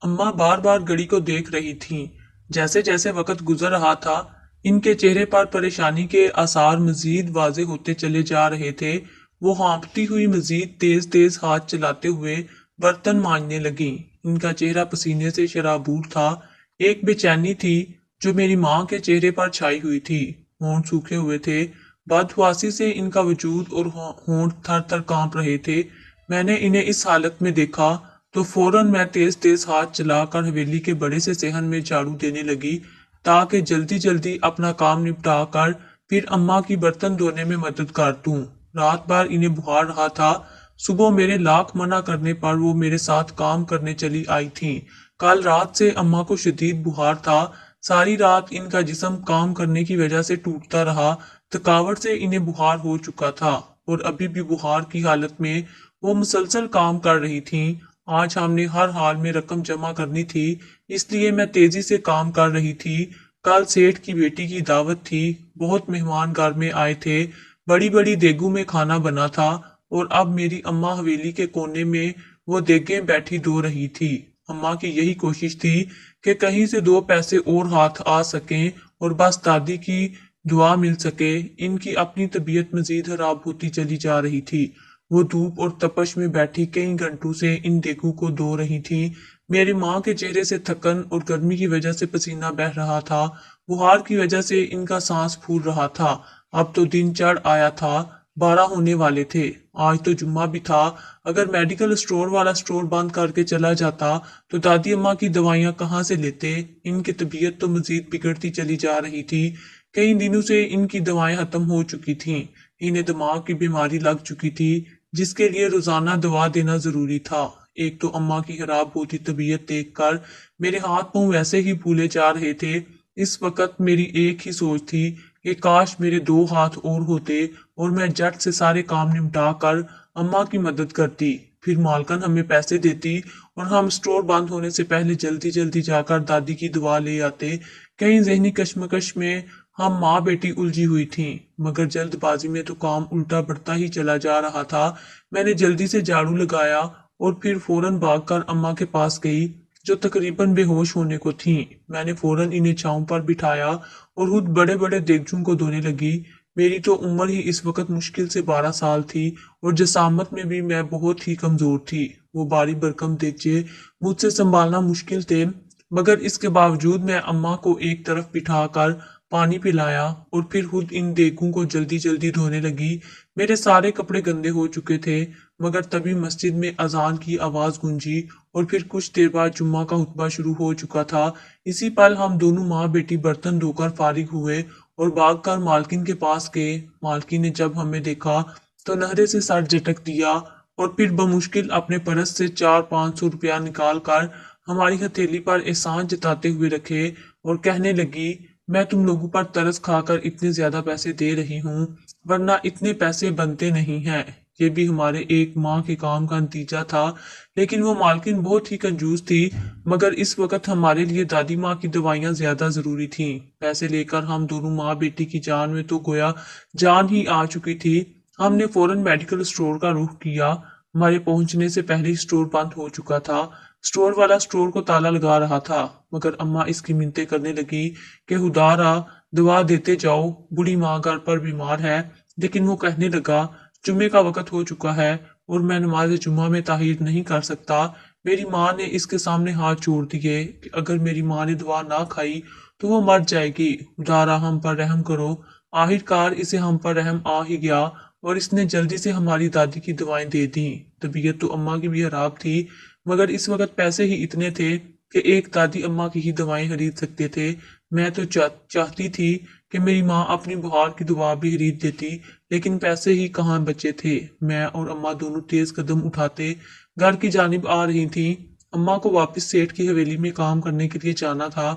अम्मा बार बार घड़ी को देख रही थीं। जैसे जैसे वक्त गुजर रहा था, इनके चेहरे पर परेशानी के आसार मजीद वाजे होते चले जा रहे थे। वो हाँफती हुई मजीद तेज तेज हाथ चलाते हुए बर्तन मांजने लगी। इनका चेहरा पसीने से शराबूर था। एक बेचैनी थी जो मेरी माँ के चेहरे पर छाई हुई थी। होंठ सूखे हुए थे। बदहवासी से इनका वजूद और होंठ थर थर कांप रहे थे। मैंने इन्हें इस हालत में देखा तो फौरन मैं तेज तेज हाथ चलाकर हवेली के बड़े से सेहन में झाड़ू देने लगी, ताकि जल्दी जल्दी अपना काम निपटा कर फिर अम्मा की बर्तन धोने में मदद कर दूं। रात भर इन्हें बुखार रहा था। सुबह मेरे लाख मना करने पर वो मेरे साथ काम करने चली आई थीं। कल रात से अम्मा को शदीद बुखार था। सारी रात इनका जिस्म काम करने की वजह से टूटता रहा। थकावट से इन्हें बुखार हो चुका था और अभी भी बुखार की हालत में वो मुसलसल काम कर रही थीं। आज हमने हर हाल में रकम जमा करनी थी, इसलिए मैं तेजी से काम कर रही थी। कल सेठ की बेटी की दावत थी। बहुत मेहमान घर में आए थे। बड़ी बड़ी देगों में खाना बना था और अब मेरी अम्मा हवेली के कोने में वो देगें बैठी धो रही थी। अम्मा की यही कोशिश थी कि कहीं से दो पैसे और हाथ आ सकें और बस दादी की दुआ मिल सके। इनकी अपनी तबीयत मजीद खराब होती चली जा रही थी। वो धूप और तपश में बैठी कई घंटों से इन देगों को धो रही थी। मेरी माँ के चेहरे से थकन और गर्मी की वजह से पसीना बह रहा था। बुखार की वजह से इनका सांस फूल रहा था। अब तो दिन चढ़ आया था। 12 होने वाले थे। आज तो जुम्मा भी था। अगर मेडिकल स्टोर वाला स्टोर बंद करके चला जाता तो दादी अम्मा की दवाइयां कहाँ से लेते। इनकी तबीयत तो मजीद बिगड़ती चली जा रही थी। कई दिनों से इनकी दवाएं खत्म हो चुकी थीं। इन्हें दिमाग की बीमारी लग चुकी थी, जिसके लिए रोजाना दवा देना जरूरी था। एक तो अम्मा की खराब होती तबीयत देखकर मेरे हाथ पांव वैसे ही फूले जा रहे थे। इस वक्त मेरी एक ही सोच थी कि काश मेरे दो हाथ और होते और मैं झट से सारे काम निपटा कर अम्मा की मदद करती। फिर मालकन हमें पैसे देती और हम स्टोर बंद होने से पहले जल्दी जल्दी जाकर दादी की दवा ले आते। कई जहनी कश्मकश में हम माँ बेटी उलझी हुई थीं, मगर जल्दबाजी में तो काम उल्टा बढ़ता ही चला जा रहा था। मैंने जल्दी से झाड़ू लगाया और फिर फौरन भागकर अम्मा के पास गई, जो तकरीबन बेहोश होने को थीं। मैंने फौरन इन्हें छांव पर बिठाया और खुद बड़े बड़े देगचों को धोने लगी। मेरी तो उम्र ही इस वक्त मुश्किल से 12 साल थी और जसामत में भी मैं बहुत ही कमजोर थी। वो भारी भरकम देगचे मुझसे संभालना मुश्किल थे, मगर इसके बावजूद मैं अम्मा को एक तरफ बिठाकर पानी पिलाया और फिर खुद इन देगों को जल्दी जल्दी धोने लगी। मेरे सारे कपड़े गंदे हो चुके थे, मगर तभी मस्जिद में अजान की आवाज गूंजी और फिर कुछ देर बाद जुम्मा का खुतबा शुरू हो चुका था। इसी पल हम दोनों माँ बेटी बर्तन धोकर फारिग हुए और भागकर मालकिन के पास गए। मालकिन ने जब हमें देखा तो नहरे से सर झटक दिया और फिर बमुश्किल अपने परस से 400-500 रुपया निकाल कर हमारी हथेली पर एहसान जताते हुए रखे और कहने लगी, मैं तुम लोगों पर तरस खाकर इतने ज्यादा पैसे दे रही हूँ, वरना इतने पैसे बनते नहीं हैं। ये भी हमारे एक माँ के काम का नतीजा था। लेकिन वो मालकिन बहुत ही कंजूस थी, मगर इस वक्त हमारे लिए दादी माँ की दवाइयाँ ज्यादा जरूरी थीं। पैसे लेकर हम दोनों माँ बेटी की जान में तो गोया जान ही आ चुकी थी। हमने फौरन मेडिकल स्टोर का रुख किया। हमारे पहुंचने से पहले ही स्टोर बंद हो चुका था। स्टोर वाला स्टोर को ताला लगा रहा था, मगर अम्मा इसकी मिन्नतें करने लगी कि खुदारा दवा देते जाओ, बूढ़ी माँ घर पर बीमार है। लेकिन वो कहने लगा, जुम्मे का वक्त हो चुका है और मैं नमाज जुम्मा में ताहीर नहीं कर सकता। मेरी माँ ने इसके सामने हाथ जोड़ दिए कि अगर मेरी माँ ने दवा ना खाई तो वो मर जाएगी। खुदारा हम पर रहम करो। आखिरकार इसे हम पर रहम आ ही गया और इसने जल्दी से हमारी दादी की दवाएं दे दी। तबीयत तो अम्मा की भी खराब थी, मगर इस वक्त पैसे ही इतने थे कि एक दादी अम्मा की ही दवाएं खरीद सकते थे। मैं तो चाहती थी कि मेरी माँ अपनी बुखार की दवा भी खरीद देती, लेकिन पैसे ही कहाँ बचे थे। मैं और अम्मा दोनों तेज कदम उठाते घर की जानिब आ रही थी। अम्मा को वापस सेठ की हवेली में काम करने के लिए जाना था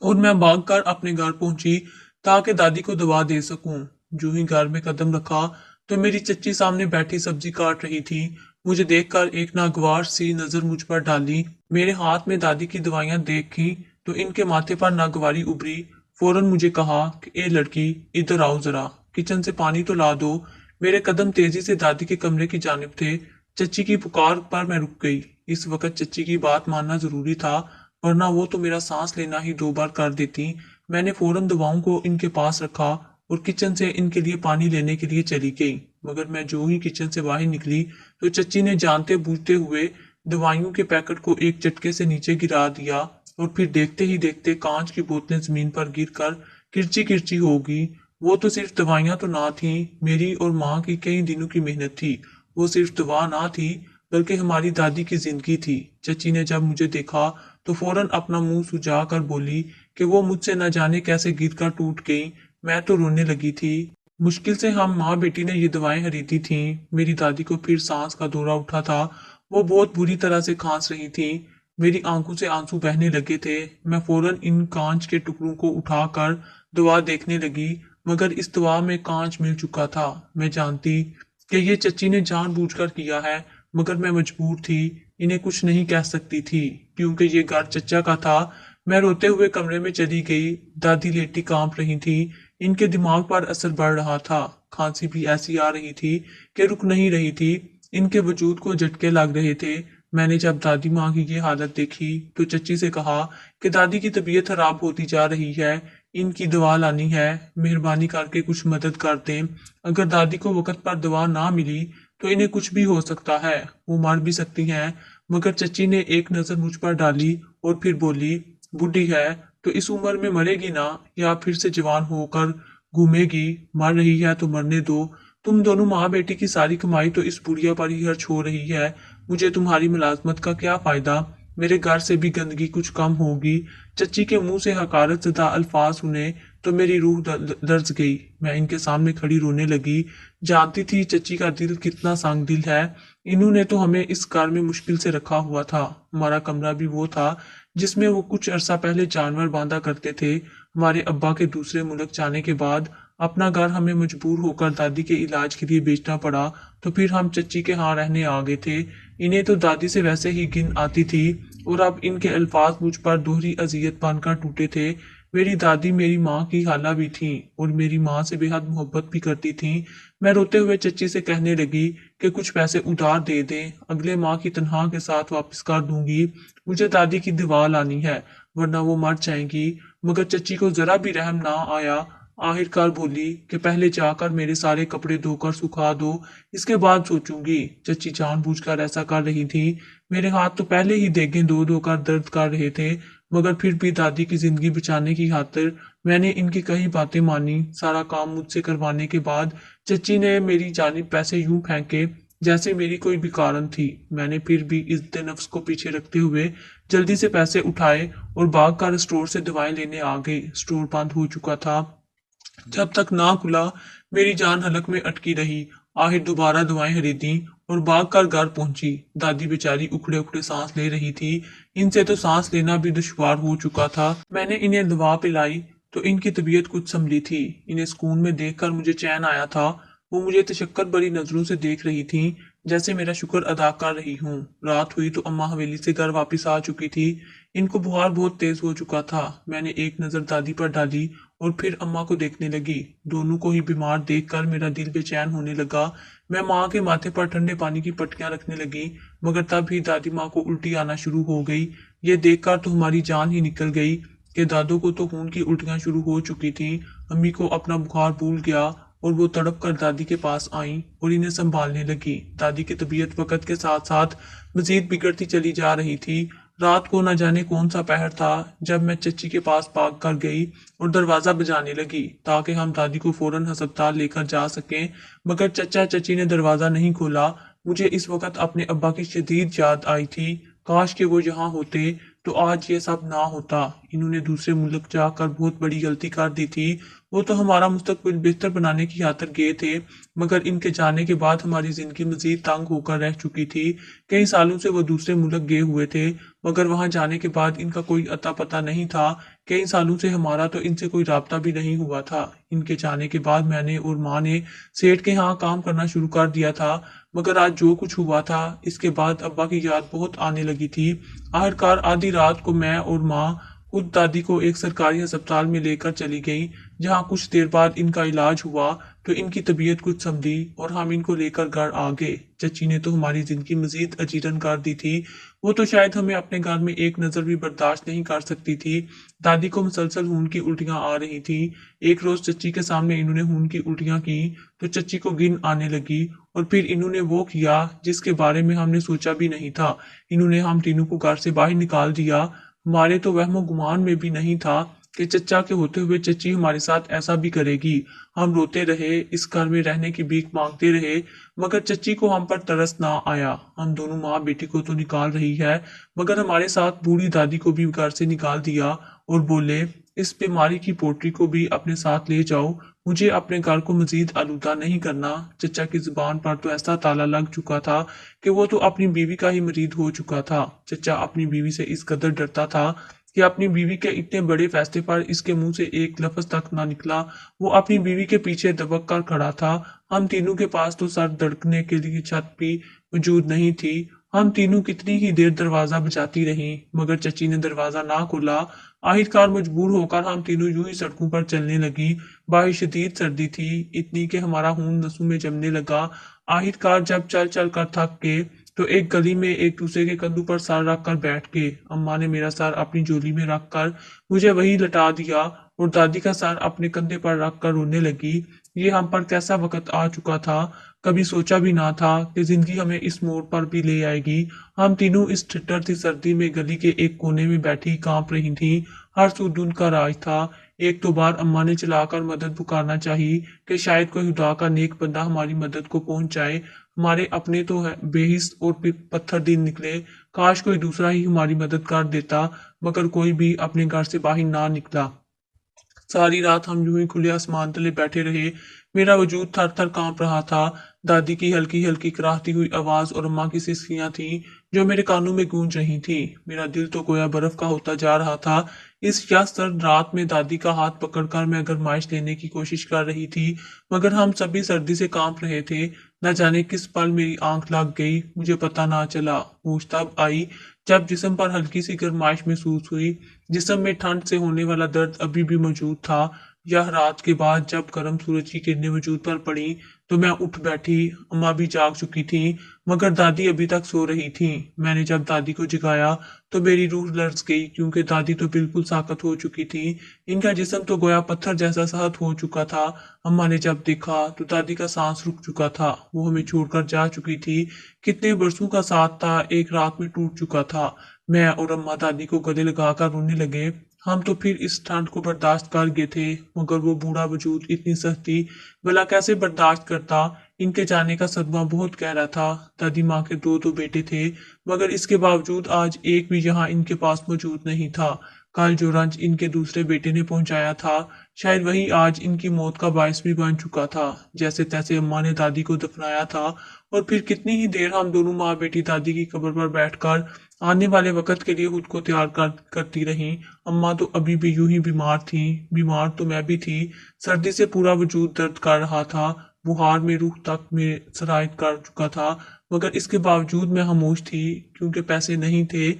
और मैं भागकर अपने घर पहुंची ताकि दादी को दवा दे सकूं। जो ही घर में कदम रखा तो मेरी चच्ची सामने बैठी सब्जी काट रही थी। मुझे देखकर एक नागवार सी नजर मुझ पर डाली। मेरे हाथ में दादी की दवाइयां देखी तो इनके माथे पर नागवारी उभरी। फौरन मुझे कहा कि ए लड़की, इधर आओ जरा, किचन से पानी तो ला दो। मेरे कदम तेजी से दादी के कमरे की जानिब थे। चच्ची की पुकार पर मैं रुक गई। इस वक्त चच्ची की बात मानना जरूरी था, वरना वो तो मेरा सांस लेना ही 2 बार कर देती। मैंने फौरन दवाओं को इनके पास रखा और किचन से इनके लिए पानी लेने के लिए चली गई। मगर मैं जो ही किचन से बाहर निकली तो चच्ची ने जानते बूझते हुए दवाइयों के पैकेट को एक झटके से नीचे गिरा दिया और फिर देखते ही देखते कांच की बोतलें जमीन पर गिरकर किरची किरची हो गई। वो तो सिर्फ दवाइयां तो ना थी, मेरी और माँ की कई दिनों की मेहनत थी। वो सिर्फ दवा ना थी बल्कि हमारी दादी की जिंदगी थी। चची ने जब मुझे देखा तो फौरन अपना मुंह सुजा कर बोली कि वो मुझसे न जाने कैसे गिरकर टूट गई। मैं तो रोने लगी थी। मुश्किल से हम माँ बेटी ने ये दवाएं खरीदी थीं। मेरी दादी को फिर सांस का दौरा उठा था। वो बहुत बुरी तरह से खांस रही थी। मेरी आंखों से आंसू बहने लगे थे। मैं फौरन इन कांच के टुकड़ों को उठाकर दवा देखने लगी, मगर इस दवा में कांच मिल चुका था। मैं जानती कि ये चच्ची ने जानबूझकर किया है, मगर मैं मजबूर थी। इन्हें कुछ नहीं कह सकती थी क्योंकि ये घर चच्चा का था। मैं रोते हुए कमरे में चली गई। दादी लेटी कांप रही थी। इनके दिमाग पर असर बढ़ रहा था। खांसी भी ऐसी आ रही थी कि रुक नहीं रही थी। इनके वजूद को झटके लग रहे थे। मैंने जब दादी माँ की ये हालत देखी तो चच्ची से कहा कि दादी की तबीयत खराब होती जा रही है, इनकी दवा लानी है, मेहरबानी करके कुछ मदद कर दें। अगर दादी को वक्त पर दवा ना मिली तो इन्हें कुछ भी हो सकता है, वो मर भी सकती हैं। मगर चच्ची ने एक नजर मुझ पर डाली और फिर बोली, बूढ़ी है तो इस उम्र में मरेगी ना, या फिर से जवान होकर घूमेगी। मर रही है तो मरने दो। तुम दोनों माँ बेटी की सारी कमाई तो इस बुढ़िया पर ही खर्च हो रही है। मुझे तुम्हारी मुलाजमत का क्या फायदा। मेरे घर से भी गंदगी कुछ कम होगी। चच्ची के मुंह से हकारत ज़दा अल्फाज सुने तो मेरी रूह दर्ज गई। मैं इनके सामने खड़ी रोने लगी। जानती थी चच्ची का दिल कितना संग दिल है। इन्होंने तो हमें इस घर में मुश्किल से रखा हुआ था। हमारा कमरा भी वो था जिसमें वो कुछ अरसा पहले जानवर बांधा करते थे। हमारे अब्बा के दूसरे मुल्क जाने के बाद अपना घर हमें मजबूर होकर दादी के इलाज के लिए बेचना पड़ा, तो फिर हम चच्ची के यहाँ रहने आ गए थे। इन्हें तो दादी से वैसे ही गिन आती थी और अब इनके अल्फाज मुझ पर दोहरी अजियत बनकर टूटे थे। मेरी दादी मेरी माँ की खाला भी थी और मेरी माँ से बेहद मोहब्बत भी करती थी। मैं रोते हुए चच्ची से कहने लगी कि कुछ पैसे उधार दे दे, अगले माह की तनख्वाह के साथ वापस कर दूंगी। मुझे दादी की दवा लानी है, वरना वो मर जाएंगी। मगर चच्ची को जरा भी रहम ना आया। आखिरकार बोली कि पहले जाकर मेरे सारे कपड़े धोकर सुखा दो, इसके बाद सोचूंगी। चच्ची जानबूझकर ऐसा कर रही थी। मेरे हाथ तो पहले ही देखें धो धो कर दर्द कर रहे थे, मगर फिर भी दादी की जिंदगी बचाने की खातिर मैंने इनकी कई बातें मानी। सारा काम मुझसे करवाने के बाद चच्ची ने मेरी जानिब पैसे यूं फेंके जैसे मेरी कोई भी कारण थी। मैंने फिर भी इज्जत नफ्स को पीछे रखते हुए जल्दी से पैसे उठाए और भाग कर स्टोर से दवाएं लेने आ गई। स्टोर बंद हो चुका था। जब तक ना खुला मेरी जान हलक में अटकी रही। आखिर दोबारा दवाएं खरीदी और भाग कर घर पहुंची। दादी बेचारी उखड़े उखड़े सांस ले रही थी। इनसे तो सांस लेना भी दुश्वार हो चुका था। मैंने इन्हें दवा पिलाई तो इनकी तबीयत कुछ संभली थी। इन्हें स्कूल में देखकर मुझे चैन आया था। वो मुझे तशक्कर भरी नजरों से देख रही थी, जैसे मेरा शुक्र अदा कर रही हूँ। रात हुई तो अम्मा हवेली से घर वापस आ चुकी थी। इनको बुखार बहुत तेज हो चुका था। मैंने एक नजर दादी पर डाली और फिर अम्मा को देखने लगी। दोनों को ही बीमार देखकर मेरा दिल बेचैन होने लगा। मैं माँ के माथे पर ठंडे पानी की पट्टियां रखने लगी, मगर तब ही दादी माँ को उल्टी आना शुरू हो गई। ये देखकर तो हमारी जान ही निकल गई कि दादू को तो खून की उल्टियां शुरू हो चुकी थी। अम्मी को अपना बुखार भूल गया और वो तड़प कर दादी के पास आई और इन्हें संभालने लगी। दादी की तबीयत वक्त के साथ साथ मजीद बिगड़ती चली जा रही थी। रात को न जाने कौन सा पहर था जब मैं चच्ची के पास भाग कर गई और दरवाजा बजाने लगी ताकि हम दादी को फौरन अस्पताल लेकर जा सकें, मगर चचा चची ने दरवाजा नहीं खोला। मुझे इस वक्त अपने अब्बा की शदीद याद आई थी। काश कि वो यहाँ होते तो आज ये सब ना होता। इन्होंने दूसरे मुल्क जाकर बहुत बड़ी गलती कर दी थी। वो तो हमारा मुस्तकबिल बेहतर बनाने की खातिर गए थे, मगर इनके जाने के बाद हमारी जिंदगी मजीद तंग होकर रह चुकी थी। कई सालों से वो दूसरे मुल्क गए हुए थे, मगर वहां जाने के बाद इनका कोई अता पता नहीं था। कई सालों से हमारा तो इनसे कोई राब्ता भी नहीं हुआ था। इनके जाने के बाद मैंने और माँ ने सेठ के यहाँ काम करना शुरू कर दिया था, मगर आज जो कुछ हुआ था इसके बाद अब्बा की याद बहुत आने लगी थी। आखिरकार आधी रात को मैं और माँ खुद दादी को एक सरकारी अस्पताल में लेकर चली गई, जहाँ कुछ देर बाद इनका इलाज हुआ। تو ان کی طبیعت کچھ سنبھلی اور ہم ان کو لے کر گھر آ گئے۔ چچی نے تو ہماری زندگی مزید اجیرن کر دی تھی۔ وہ تو شاید ہمیں اپنے گھر میں ایک نظر بھی برداشت نہیں کر سکتی تھی۔ دادی کو مسلسل خون کی الٹیاں آ رہی تھی۔ ایک روز چچی کے سامنے انہوں نے خون کی الٹیاں کی تو چچی کو گن آنے لگی، اور پھر انہوں نے وہ کیا جس کے بارے میں ہم نے سوچا بھی نہیں تھا۔ انہوں نے ہم تینوں کو گھر سے باہر نکال دیا۔ ہمارے تو وہم و گمان میں بھی نہیں تھا کہ چچا کے ہوتے ہوئے چچی ہمارے ساتھ ایسا بھی کرے گی۔ ہم روتے رہے، اس گھر میں رہنے کی بھیک مانگتے رہے، مگر چچی کو ہم پر ترس نہ آیا۔ ہم دونوں ماں بیٹی کو تو نکال رہی ہے، مگر ہمارے ساتھ بوڑھی دادی کو بھی گھر سے نکال دیا اور بولے اس بیماری کی پوٹری کو بھی اپنے ساتھ لے جاؤ، مجھے اپنے گھر کو مزید آلودہ نہیں کرنا۔ چچا کی زبان پر تو ایسا تالا لگ چکا تھا کہ وہ تو اپنی بیوی کا ہی مرید ہو چکا تھا۔ چچا اپنی بیوی سے اس قدر ڈرتا تھا کہ اپنی بیوی کے اتنے بڑے فیصلے پر اس کے منہ سے ایک لفظ تک نہ نکلا۔ وہ اپنی بیوی کے پیچھے دبک کر کھڑا تھا۔ ہم تینوں کے پاس تو سر دھڑکنے کے لیے چھت بھی موجود نہیں تھی۔ ہم تینوں کتنی ہی دیر دروازہ بجاتی رہیں، مگر چچی نے دروازہ نہ کھولا۔ آخرکار مجبور ہو کر ہم تینوں یوں ہی سڑکوں پر چلنے لگی۔ باہر شدید سردی تھی، اتنی کہ ہمارا خون نسوں میں جمنے لگا۔ آخرکار جب چل چل کر تھک گئے تو ایک گلی میں ایک دوسرے کے کندھوں پر سر رکھ کر بیٹھ گئے۔ اماں نے میرا سر اپنی جولی میں رکھ کر مجھے وہیں لٹا دیا اور دادی کا سر اپنے کندھے پر رکھ کر رونے لگی۔ یہ ہم پر کیسا وقت آ چکا تھا، کبھی سوچا بھی نہ تھا کہ زندگی ہمیں اس موڑ پر بھی لے آئے گی۔ ہم تینوں اس ٹھٹر سی سردی میں گلی کے ایک کونے میں بیٹھی کانپ رہی تھیں۔ ہر سو دھند کا راج تھا۔ ایک دو بار اماں نے چلا کر مدد پکارنا چاہی کہ شاید کوئی خدا کا نیک بندہ ہماری مدد کو پہنچ جائے۔ ہمارے اپنے تو بے حس اور پتھر دل نکلے، کاش کوئی دوسرا ہی ہماری مدد کر دیتا، مگر کوئی بھی اپنے گھر سے باہر نہ نکلا۔ ساری رات ہم یوں ہی کھلے آسمان تلے بیٹھے رہے۔ میرا وجود تھر تھر کانپ رہا تھا۔ دادی کی ہلکی ہلکی کراہتی ہوئی آواز اور اماں کی سسکیاں تھیں جو میرے کانوں میں گونج رہی تھیں۔ میرا دل تو گویا برف کا ہوتا جا رہا تھا۔ اس یا سرد رات میں دادی کا ہاتھ پکڑ کر میں گرمائش لینے کی کوشش کر رہی تھی، مگر ہم سبھی سردی سے کانپ رہے تھے۔ نہ جانے کس پل میری آنکھ لگ گئی، مجھے پتہ نہ چلا۔ ہوش تب آئی جب جسم پر ہلکی سی گرمائش محسوس ہوئی۔ جسم میں ٹھنڈ سے ہونے والا درد ابھی بھی موجود تھا۔ یہ رات کے بعد جب گرم سورج کی کرنیں وجود پر پڑیں تو میں اٹھ بیٹھی۔ اماں بھی جاگ چکی تھیں، مگر دادی ابھی تک سو رہی تھیں۔ میں نے جب دادی کو جگایا تو میری روح لرز گئی، کیونکہ دادی تو بالکل ساکت ہو چکی تھی۔ ان کا جسم تو گویا پتھر جیسا سخت ہو چکا تھا۔ اماں نے جب دیکھا تو دادی کا سانس رک چکا تھا، وہ ہمیں چھوڑ کر جا چکی تھی۔ کتنے برسوں کا ساتھ تھا ایک رات میں ٹوٹ چکا تھا۔ میں اور اماں دادی کو گلے لگا کر رونے لگے۔ ہم تو پھر اس ٹھنڈ کو برداشت کر گئے تھے، مگر وہ بوڑھا وجود اتنی سختی بھلا کیسے برداشت کرتا۔ ان کے جانے کا صدمہ بہت گہرا تھا۔ دادی ماں کے دو بیٹے تھے، مگر اس کے باوجود آج ایک بھی یہاں ان کے پاس موجود نہیں تھا۔ کل جو رنج ان کے دوسرے بیٹے نے پہنچایا تھا، شاید وہی آج ان کی موت کا باعث بھی بن چکا تھا۔ جیسے تیسے اماں نے دادی کو دفنایا تھا، اور پھر کتنی ہی دیر ہم دونوں ماں بیٹی دادی کی قبر پر بیٹھ کر آنے والے وقت کے لیے خود کو تیار کرتی رہیں۔ اماں تو ابھی بھی یوں ہی بیمار تھیں، بیمار تو میں بھی تھی۔ سردی سے پورا وجود درد کر رہا تھا، بخار میں روح تک میں سرایت کر چکا تھا، مگر اس کے باوجود میں خاموش تھی، کیونکہ پیسے نہیں تھے۔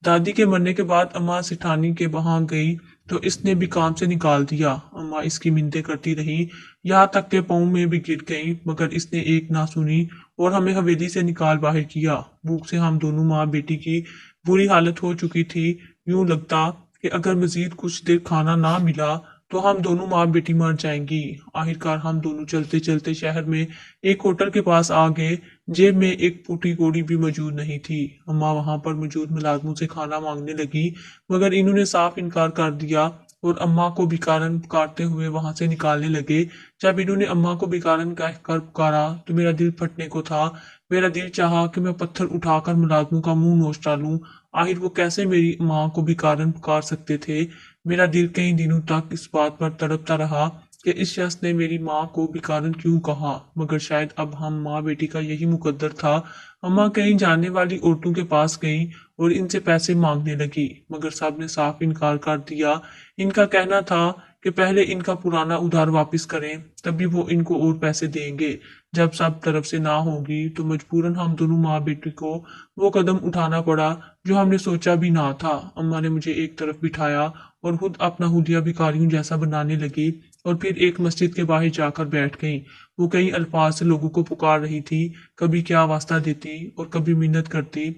دادی کے مرنے کے بعد اماں سٹھانی کے وہاں گئی تو اس نے بھی کام سے نکال دیا۔ اماں اس کی منتیں کرتی رہی، یہاں تک کہ پاؤں میں بھی گر گئی، مگر اس نے ایک نہ سنی اور ہمیں حویلی سے نکال باہر کیا۔ بھوک سے ہم دونوں ماں بیٹی کی بری حالت ہو چکی تھی۔ یوں لگتا کہ اگر مزید کچھ دیر کھانا نہ ملا تو ہم دونوں ماں بیٹی مر جائیں گی۔ آخرکار ہم دونوں چلتے چلتے شہر میں ایک ہوٹل کے پاس آ گئے۔ جیب میں ایک پھوٹی کوڑی بھی موجود نہیں تھی۔ اماں وہاں پر موجود ملازموں سے کھانا مانگنے لگی، مگر انہوں نے صاف انکار کر دیا اور اماں کو بیکارن پکارتے ہوئے وہاں سے نکالنے لگے۔ جب انہوں نے اماں کو بیکارن کہہ کر پکارا تو میرا دل پھٹنے کو تھا۔ میرا دل چاہا کہ میں پتھر اٹھا کر ملازموں کا منہ نوچ ڈالوں۔ آخر وہ کیسے میری ماں کو بیکارن پکار سکتے تھے؟ میرا دل کئی دنوں تک اس بات پر تڑپتا رہا کہ اس شخص نے میری ماں کو بیکارن کیوں کہا، مگر شاید اب ہم ماں بیٹی کا یہی مقدر تھا۔ اماں کہیں جاننے والی عورتوں کے پاس گئیں اور ان سے پیسے مانگنے لگی، مگر سب نے صاف انکار کر دیا۔ ان کا کہنا تھا کہ پہلے ان کا پرانا ادھار واپس کریں، تبھی وہ ان کو اور پیسے دیں گے۔ جب سب طرف سے نہ ہوگی تو مجبوراً ہم دونوں ماں بیٹی کو وہ قدم اٹھانا پڑا جو ہم نے سوچا بھی نہ تھا۔ اماں نے مجھے ایک طرف بٹھایا اور خود اپنا حلیہ بھکاریوں جیسا بنانے لگی۔ और फिर एक मस्जिद के बाहर जाकर बैठ गईं। वो कई अल्फाज से लोगों को पुकार रही थी, कभी क्या वास्ता देती और कभी मिन्नत करती।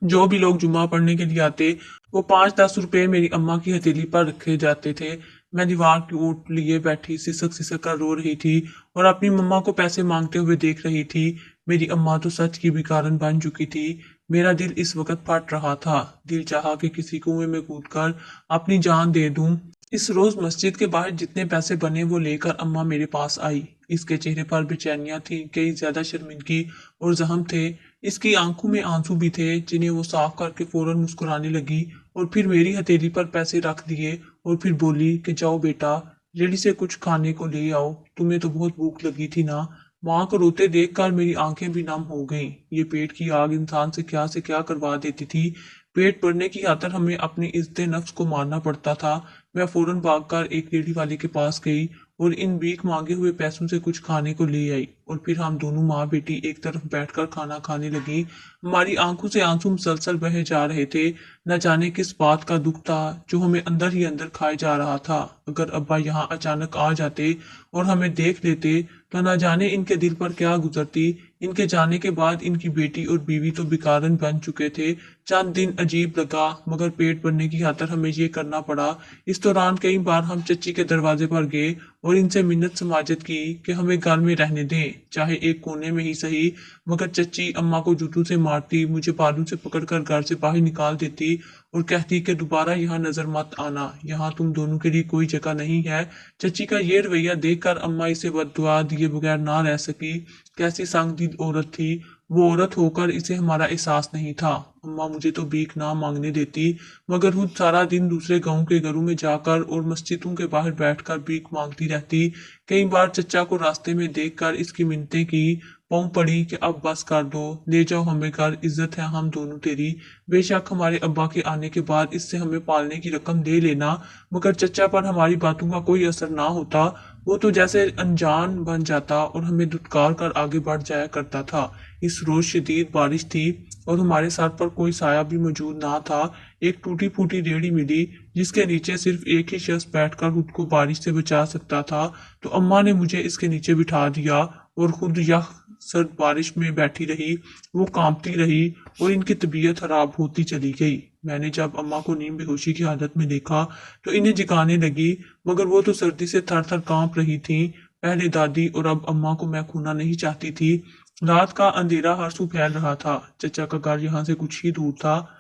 जो भी लोग जुम्मा पढ़ने के लिए आते, वो 5-10 रुपए मेरी अम्मा की हथेली पर रखे जाते थे। मैं दीवार की ओट लिए बैठी सिसक सिसक कर रो रही थी और अपनी मम्मा को पैसे मांगते हुए देख रही थी। मेरी अम्मा तो सच की भिखारन बन चुकी थी। मेरा दिल इस वक्त फट रहा था। दिल चाहा कि किसी कुएं में कूदकर अपनी जान दे दूं। इस रोज मस्जिद के बाहर जितने पैसे बने वो लेकर अम्मा मेरे पास आई। इसके चेहरे पर बेचैनियां थी, कई ज्यादा शर्मिंदगी और जख्म थे। इसकी आंखों में आंसू भी थे जिन्हें वो साफ करके फौरन मुस्कुराने लगी और फिर मेरी हथेली पर पैसे रख दिए और फिर बोली कि जाओ बेटा, रेडी से कुछ खाने को ले आओ, तुम्हें तो बहुत भूख लगी थी ना। माँ को रोते देखकर मेरी आंखें भी नम हो गईं। ये पेट की आग इंसान से क्या करवा देती थी। पेट भरने की खातिर हमें अपनी इज्जत नफ्स को मारना पड़ता था। मैं फौरन भागकर एक रेडी वाले के पास गई और इन भीख मांगे हुए पैसों से कुछ खाने को ले आई और फिर हम दोनों माँ बेटी एक तरफ बैठकर खाना खाने लगी। हमारी आंखों से आंसू मुसलसल बहे जा रहे थे। न जाने किस बात का दुख था जो हमें अंदर ही अंदर खाए जा रहा था। अगर अब्बा यहाँ अचानक आ जाते और हमें देख लेते तो न जाने इनके दिल पर क्या गुजरती। इनके जाने के बाद इनकी बेटी और बीवी तो बेकारन बन चुके थे। चंद दिन अजीब लगा मगर पेट भरने की खातिर हमें ये करना पड़ा। इस दौरान कई बार हम चच्ची के दरवाजे पर गए और इनसे मिन्नत समाजत की कि हमें घर में रहने दें, चाहे एक कोने में ही सही। मगर चच्ची अम्मा को जूतों से मारती, मुझे बालों से पकड़कर घर से बाहर निकाल देती और कहती कि दोबारा यहाँ नजर मत आना, यहाँ तुम दोनों के लिए कोई जगह नहीं है। चच्ची का ये रवैया देखकर अम्मा इसे बद्दुआ दिए बगैर ना रह सकी। कैसी संगदिल औरत थी वो, औरत होकर इसे हमारा एहसास नहीं था। अम्मा मुझे तो भीख ना मांगने देती मगर खुद सारा दिन दूसरे गांव के घरों में जाकर और मस्जिदों के बाहर बैठकर भीख मांगती रहती। कई बार चचा को रास्ते में देखकर इसकी मिन्नतें की, पाँव पड़ी कि अब बस कर दो, ले जाओ हमें घर, इज्जत है हम दोनों तेरी। बेशक हमारे अब्बा के आने के बाद इससे हमें पालने की रकम दे लेना। मगर चचा पर हमारी बातों का कोई असर ना होता। वो तो जैसे अनजान बन जाता और हमें धुतकार कर आगे बढ़ जाया करता था। इस रोज शदीद बारिश थी और हमारे सर पर कोई साया भी मौजूद ना था। एक टूटी फूटी रेहड़ी मिली जिसके नीचे सिर्फ एक ही शख्स बैठकर खुद को बारिश से बचा सकता था। तो अम्मा ने मुझे इसके नीचे बिठा दिया और खुद यह सर्द बारिश में बैठी रही। वो कांपती रही और इनकी तबीयत खराब होती चली गई। मैंने जब अम्मा को नींद बेहोशी की हालत में देखा तो इन्हें जगाने लगी मगर वो तो सर्दी से थर थर कांप रही थी। पहले दादी और अब अम्मा को मैं खोना नहीं चाहती थी। रात का अंधेरा हर सू फैल रहा था। चचा का घर यहाँ से कुछ ही दूर था।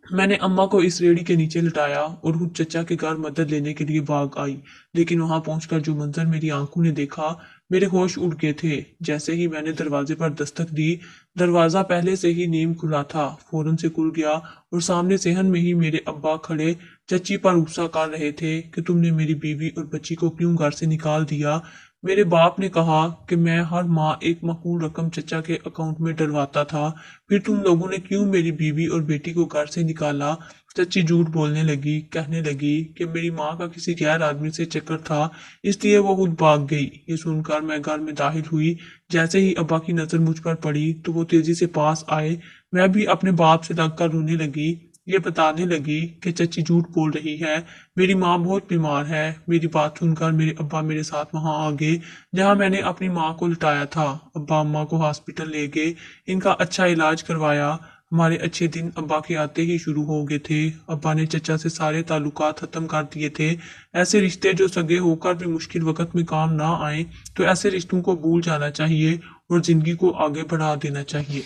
मैंने अम्मा को इस रेड़ी के नीचे लटाया और खुद चचा के घर मदद लेने के लिए भाग आई। लेकिन वहां पहुंचकर जो मंजर मेरी आंखों ने देखा, मेरे होश उड़ गए थे। जैसे ही मैंने दरवाजे पर दस्तक दी, दरवाजा पहले से ही नीम खुला था, फौरन से खुल गया और सामने सेहन में ही मेरे अब्बा खड़े चच्ची पर गुस्सा कर रहे थे कि तुमने मेरी बीवी और बच्ची को क्यों घर से निकाल दिया। मेरे बाप ने कहा कि मैं हर माह एक माकूल रकम चचा के अकाउंट में डलवाता था, फिर तुम लोगों ने क्यों मेरी बीवी और बेटी को घर से निकाला। चच्ची झूठ बोलने लगी, कहने लगी कि मेरी माँ का किसी गैर आदमी से चक्कर था, इसलिए वो खुद भाग गई। ये सुनकर मैं घर में दाखिल हुई। जैसे ही अब्बा की नजर मुझ पर पड़ी तो वो तेजी से पास आए। मैं भी अपने बाप से लगकर रोने लगी। ये बताने लगी कि चच्ची झूठ बोल रही है, मेरी माँ बहुत बीमार है। मेरी बात सुनकर मेरे अब्बा मेरे साथ वहां आ गए जहां मैंने अपनी माँ को लिटाया था। अब्बा अम्मा को हॉस्पिटल ले गए, इनका अच्छा इलाज करवाया। हमारे अच्छे दिन अब्बा के आते ही शुरू हो गए थे। अब्बा ने चचा से सारे ताल्लुकात खत्म कर दिए थे। ऐसे रिश्ते जो सगे होकर भी मुश्किल वक्त में काम ना आए, तो ऐसे रिश्तों को भूल जाना चाहिए और जिंदगी को आगे बढ़ा देना चाहिए।